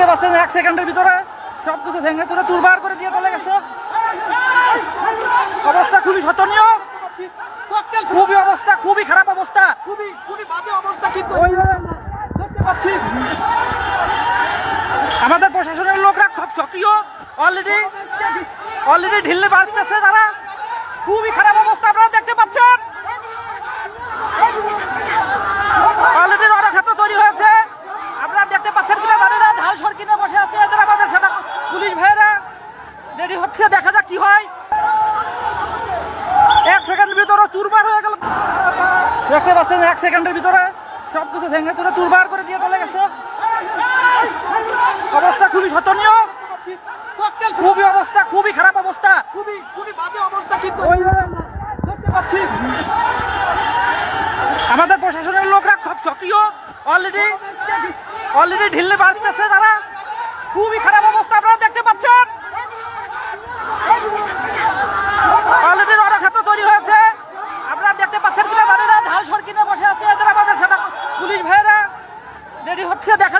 পাচ্ছেন 1 সেকেন্ডের ভিতরে সবকিছু ভেঙে চুরে চুরমার করে দিয়ে চলে গেছে। অবস্থা খুবই শোচনীয়, খুবই অবস্থা, খুবই খারাপ অবস্থা, খুবই বাজে অবস্থা। কিন্তু দেখতে পাচ্ছি আমাদের প্রশাসনের লোকরা খুব সক্রিয়, অলরেডি ঢিলে বাড়তেছে তারা। খুবই খারাপ অবস্থা আপনারা দেখতে পাচ্ছেন। অলরেডি রণক্ষেত্র তৈরি হয়েছে, আপনারা দেখতে পাচ্ছেন কিনা জানি না। ঢাল সরকিনে বসে আছে এদের আমাদের সেটা পুলিশ ভাইয়েরা রেডি হচ্ছে, দেখা যাক কি হয়। 1 সেকেন্ডের ভিতরে চুরমার হয়ে গেল। দেখতে পাচ্ছেন 1 সেকেন্ডের ভিতরে সবকিছু ভেঙে চুরে চুরমার করে দিয়ে চলে গেছে। অবস্থা খুবই শোচনীয়, খুবই অবস্থা, খুবই খারাপ অবস্থা, খুবই বাজে অবস্থা। কিন্তু দেখতে পাচ্ছি আমাদের প্রশাসনের লোকরা খুব সক্রিয়, অলরেডি ঢিলে বাড়তেছে তারা। খুবই খারাপ অবস্থা আপনারা দেখতে পাচ্ছেন। অলরেডি রণক্ষেত্র তৈরি হয়েছে, আপনারা দেখতে পাচ্ছেন কিনা জানি না। ঢাল সরকিনে বসে আছে এদের আমাদের সেটা পুলিশ ভাইয়েরা রেডি হচ্ছে, দেখা